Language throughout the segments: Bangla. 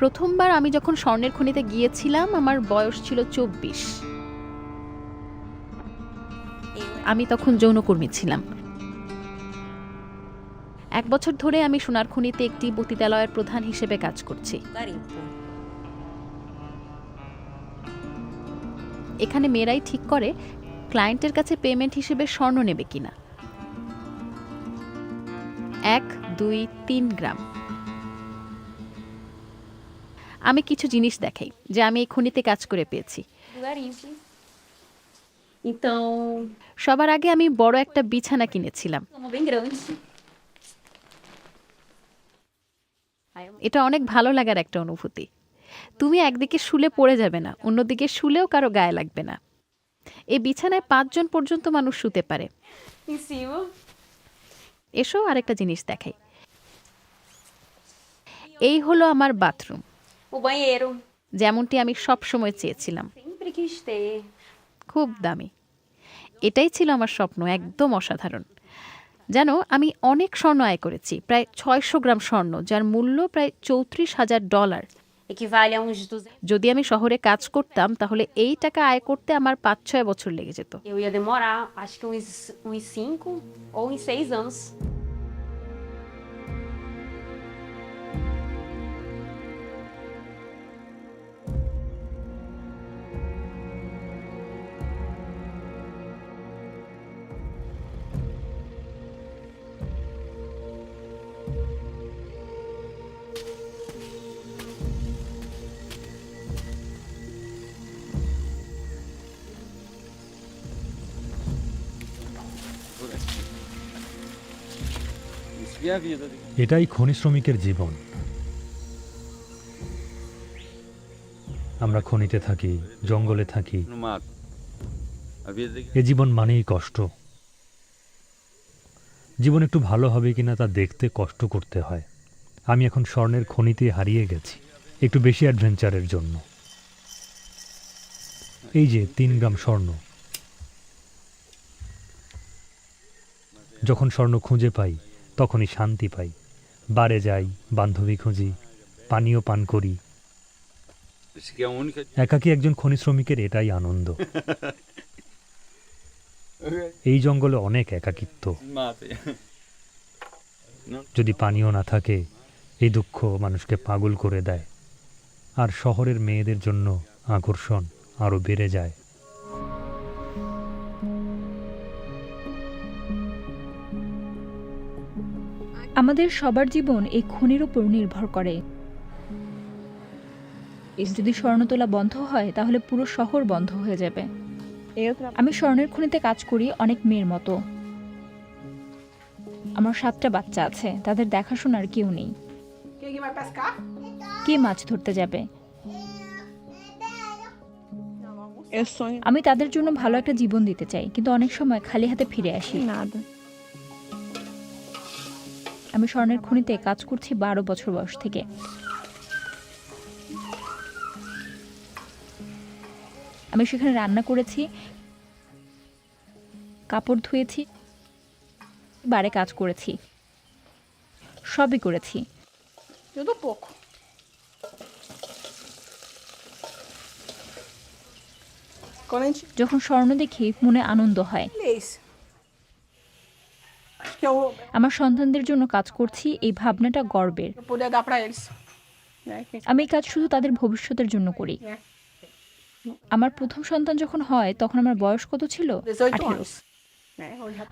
প্রথমবার আমি যখন স্বর্ণের খনিতে গিয়েছিলাম আমার বয়স ছিল 24। আমি তখন যৌনকর্মী ছিলাম। 1 বছর ধরে আমি সোনার খনিতে একটি পতিতালয়ের প্রধান হিসেবে কাজ করছি। এখানে মেয়েরাই ঠিক করে ক্লায়েন্টের কাছে পেমেন্ট হিসেবে স্বর্ণ নেবে কিনা। 1, 2, 3 গ্রাম। আমি কিছু জিনিস দেখাই যে আমি এই খনিতে কাজ করে পেয়েছি। সবার আগে আমি বড় একটা বিছানা কিনেছিলাম। এটা অনেক ভালো লাগার একটা অনুভূতি। তুমি একদিকে শুলে পড়ে যাবে না, অন্যদিকে শুলেও কারো গায়ে লাগবে না। এই বিছানায় 5 জন পর্যন্ত মানুষ শুতে পারে। এসো আরেকটা জিনিস দেখাই। এই হলো আমার বাথরুম, যেমনটি আমি সব সময় চেয়েছিলাম। খুব দামি। এটাই ছিল আমার স্বপ্ন, একদম অসাধারণ। জানো, আমি অনেক স্বর্ণ আয় করেছি, প্রায় 600 গ্রাম স্বর্ণ, যার মূল্য প্রায় $34,000। যদি আমি শহরে কাজ করতাম তাহলে এই টাকা আয় করতে আমার 5-6 বছর লেগে যেত। এটাই খনি শ্রমিকের জীবন। আমরা খনিতে থাকি, জঙ্গলে থাকি। এ জীবন মানেই কষ্ট। জীবন একটু ভালো হবে কিনা তা দেখতে কষ্ট করতে হয়। আমি এখন স্বর্ণের খনিতে হারিয়ে গেছি একটু বেশি অ্যাডভেঞ্চারের জন্য। এই যে 3 গ্রাম স্বর্ণ। যখন স্বর্ণ খুঁজে পাই তখনই শান্তি পাই। বারে যাই, বান্ধবী খুঁজি, পানীয় পান করি। একাকী একজন খনি শ্রমিকের এটাই আনন্দ। এই জঙ্গলে অনেক একাকিত্ব। যদি পানীয় না থাকে এই দুঃখ মানুষকে পাগল করে দেয়, আর শহরের মেয়েদের জন্য আকর্ষণ আরো বেড়ে যায়। আমাদের সবার জীবন এই খনির উপর নির্ভর করে। যদি স্বর্ণ তোলা বন্ধ হয় তাহলে পুরো শহর বন্ধ হয়ে যাবে। আমি স্বর্ণের খনিতে কাজ করি অনেক মেয়ের মতো। আমার 7টা বাচ্চা আছে, তাদের দেখাশোনার কেউ নেই। কে মাছ ধরতে যাবে? আমি তাদের জন্য ভালো একটা জীবন দিতে চাই, কিন্তু অনেক সময় খালি হাতে ফিরে আসি। আমি স্বর্ণের খনিতে কাজ করছি 12 বছর বয়স থেকে। আমি সেখানে রান্না করেছি, কাপড় ধুয়েছি, বারে কাজ করেছি, সবই করেছি। যখন স্বর্ণ দেখি মনে আনন্দ হয়। আমার সন্তানদের জন্য কাজ করছি, এই ভাবনাটা গর্বের। আমি এই কাজ শুধু তাদের ভবিষ্যতের জন্য করি। আমার প্রথম সন্তান যখন হয় তখন আমার বয়স কত ছিল? 18।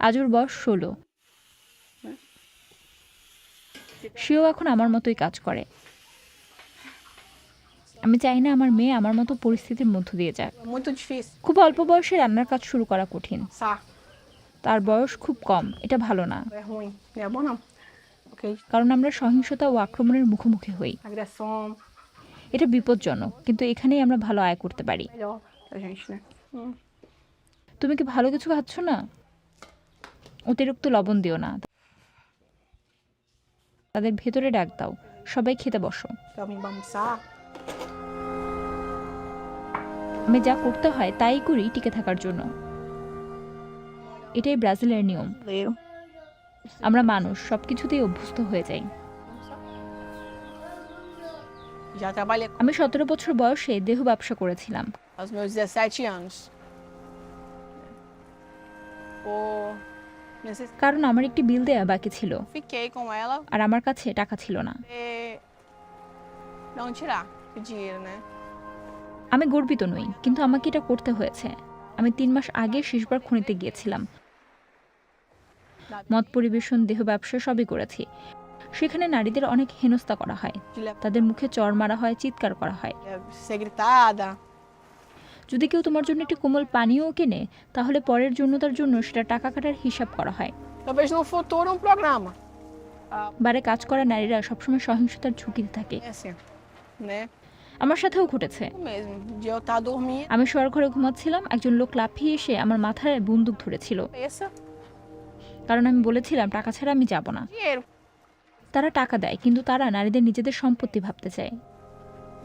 আজ ওর বয়স 16। সেও এখন আমার মতোই কাজ করে। আমি চাই না আমার মেয়ে আমার মতো পরিস্থিতির মধ্য দিয়ে যাক। খুব অল্প বয়সে রান্নার কাজ শুরু করা কঠিন। তার বয়স খুব কম, এটা ভালো না। কারণ আমরা সহিংসতা ও আক্রমণের মুখোমুখি হই। এটা বিপজ্জনক, কিন্তু এখানেই আমরা ভালো আয় করতে পারি। তুমি কি ভালো কিছু খাচ্ছ না? অতিরিক্ত লবণ দিও না। তাদের ভেতরে ডাক দাও, সবাই খেতে বসো। আমি যা করতে হয় তাই করি টিকে থাকার জন্য। এটাই ব্রাজিলের নিয়ম। আমরা মানুষ সবকিছুতেই অভ্যস্ত হয়ে যাই। Já trabalhei আমি 17 বছর বয়সে দেহ ব্যবসা করেছিলাম। aos meus 17 anos. Por necessidade. কারণ আমার একটি বিল দেয়া বাকি ছিল Fiquei com ela আর আমার কাছে টাকা ছিল না। e não tirar o dinheiro, né? আমি গর্বিত নই, কিন্তু আমাকে এটা করতে হয়েছে। আমি 3 মাস আগে শেষবার খনিতে গিয়েছিলাম। মদ পরিবেশন, দেহ ব্যবসা সবই করেছি। সেখানে নারীদের অনেক হেনস্থা করা হয়, তাদের মুখে চড় মারা হয়, চিৎকার করা হয়। Ser gritada. যদি কেউ তোমার জন্য একটি কোমল পানীয় কেনে, তাহলে পরের যৌনতার জন্য সেটা টাকা কাটার হিসাব করা হয়। Talvez no futuro programa. বারে কাজ করা নারীরা সবসময় সহিংসতার ঝুঁকিতে থাকে। É assim, né? আমার সাথেও ঘটেছে। Mesmo. De eu estar dormindo, আমি শোয়ার ঘরে ঘুমাচ্ছিলাম, একজন লোক লাফিয়ে এসে আমার মাথায় বন্দুক ধরেছিল, cabeça, কারণ আমি বলেছিলাম টাকা ছাড়া আমি যাব না। dinheiro. তারা টাকা দেয়, কিন্তু তারা নারীদের নিজেদের সম্পত্তি ভাবতে চায়।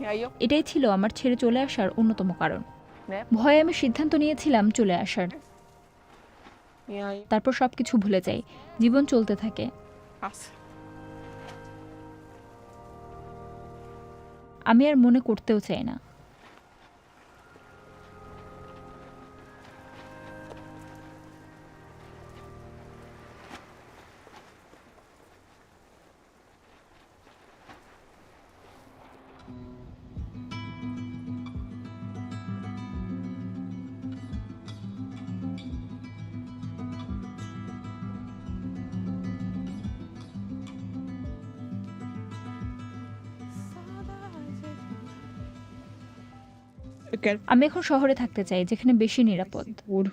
E aí eu, এটাই ছিল আমার ছেড়ে চলে আসার অন্যতম কারণ। né? ভয়ে আমি সিদ্ধান্ত নিয়েছিলাম চলে আসার। E aí তারপর সবকিছু ভুলে যাই, জীবন চলতে থাকে। passa. আমি আর মনে করতেও চাই না। Eu quero আমি এখন শহরে থাকতে চাই, যেখানে বেশি নিরাপদ। seguro.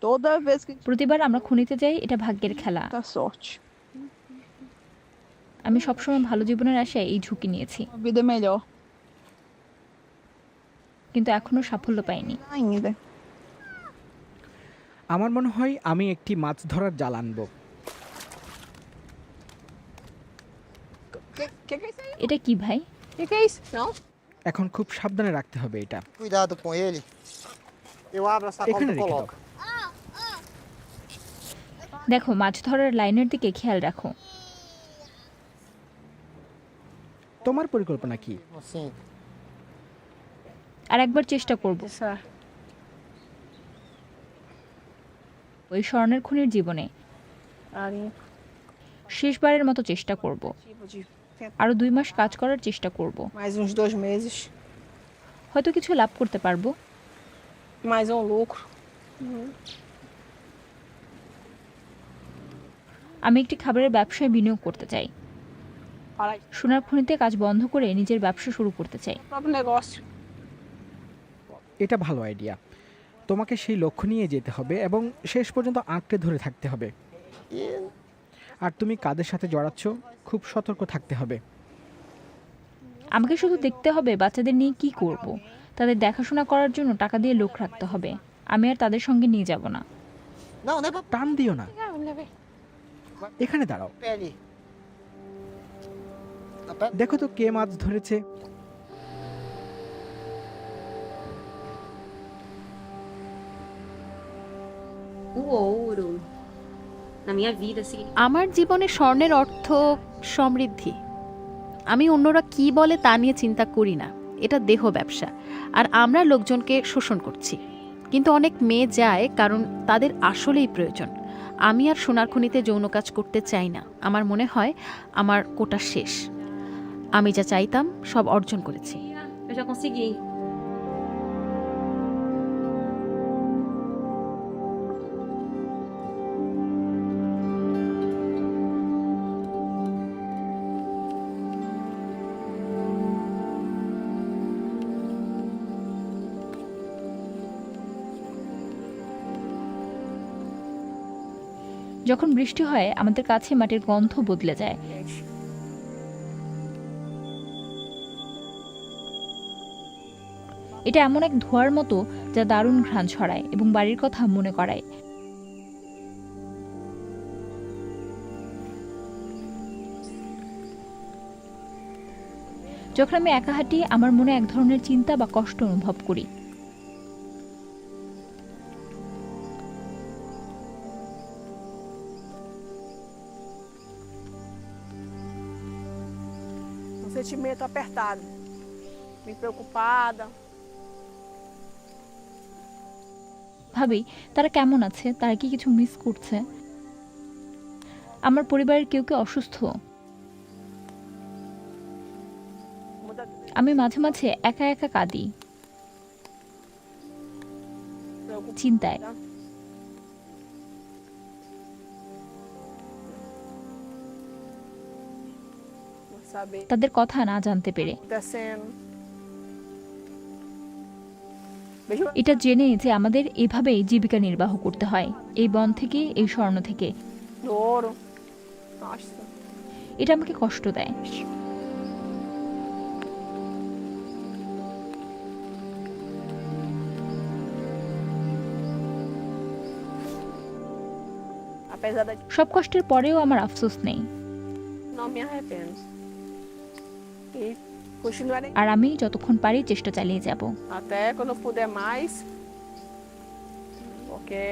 Toda vez que প্রতিবার আমরা খনিতে যাই, এটা ভাগ্যের খেলা। dá sorte. আমি সবসময় ভালো জীবনের আশায় এই ঝুঁকি নিয়েছি, Uma vida melhor. কিন্তু এখনো সাফল্য পাইনি। Ainda. আমার মনে হয় আমি একটি মাছ ধরার জাল আনবো। Que é isso aí? এটা কি ভাই? Que é isso? Não? এখন খুব সাবধানে রাখতে হবে এটা। Cuidado com ele. Eu abro a sacola এখানে e রেখে দাও। coloco. দেখো, মাছ ধরার লাইনের দিকে খেয়াল রাখো। তোমার পরিকল্পনা কি? Assim. আর একবার চেষ্টা করব Essa. ওই স্বর্ণের খনির জীবনে Ali. শেষবারের মতো চেষ্টা করব। Tipo de. আরো 2 মাস কাজ করার চেষ্টা করব। Mais uns 2 meses. হয়তো কিছু লাভ করতে পারবো। Mais um lucro. আমি একটি খাবারের ব্যবসায় বিনিয়োগ করতে চাই। Para সোনার খনিতে কাজ বন্ধ করে নিজের ব্যবসা শুরু করতে চাই। o próprio negócio. এটা ভালো আইডিয়া। তোমাকে সেই লক্ষ্য নিয়ে যেতে হবে এবং শেষ পর্যন্ত আঁকড়ে ধরে থাকতে হবে। আর তুমি কাদের সাথে জড়াচ্ছ, খুব সতর্ক থাকতে হবে। আমাকে শুধু দেখতে হবে বাচ্চাদের নিয়ে কি করব। তাদের দেখাশোনা করার জন্য টাকা দিয়ে লোক রাখতে হবে। আমি আর তাদের সঙ্গে নিয়ে যাব না। Não, não é pra টান দিও না, এখানে দাঁড়াও। pele. A pele. দেখো তো কে মাছ ধরেছে। O ouro na minha vida significa আমার জীবনে স্বর্ণের অর্থ সমৃদ্ধি। আমি অন্যরা কি বলে তা নিয়ে চিন্তা করি না। এটা দেহ ব্যবসা, আর আমরা লোকজনকে শোষণ করছি। কিন্তু অনেক মেয়ে যায় কারণ তাদের আসলেই প্রয়োজন। আমি আর সোনার খনিতে যৌন কাজ করতে চাই না। আমার মনে হয় আমার কোটা শেষ। আমি যা চাইতাম সব অর্জন করেছি। eu já consegui. যখন বৃষ্টি হয়, আমাদের কাছে মাটির গন্ধ বদলে যায়। এটা এমন এক ধোঁয়ার মতো যা দারুণ ঘ্রাণ ছড়ায় এবং বাড়ির কথা মনে করায়। যখন আমি একা হাঁটি, আমার মনে এক ধরনের চিন্তা বা কষ্ট অনুভব করি। sentimento apertado. Me preocupada. ভাবি তারা কেমন আছে, তারা কি কিছু মিস করছে। আমার পরিবারের কেউ কেউ অসুস্থ। আমি মাঝে মাঝে একা একা কাঁদি চিন্তায়। Não saber o তাদের কথা না জানতে পেরে, que está acontecendo. Vejo এটা জেনে যে আমাদের এভাবেই জীবিকা নির্বাহ করতে হয়, এই বন থেকে, এই স্বর্ণ থেকে। do ouro. Nossa. এটা আমাকে কষ্ট দেয়। Apesar da... সব কষ্টের পরেও আমার আফসোস নেই, Não me arrependo. E continuarei আর আমি যতক্ষণ পারি চেষ্টা চালিয়ে যাব। até quando eu puder mais. Porque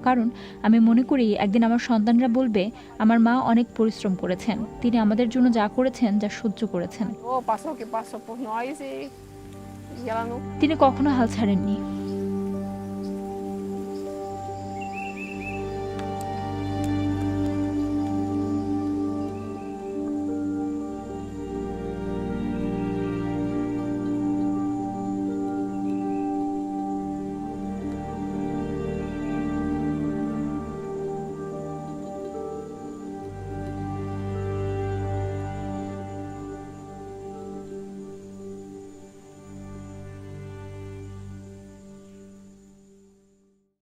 কারণ আমি মনে করি একদিন আমার সন্তানরা বলবে আমার মা অনেক পরিশ্রম করেছেন, তিনি আমাদের জন্য যা করেছেন, যা সহ্য করেছেন। passou o que passou por nós e ela não তিনি কখনো হাল ছাড়েননি।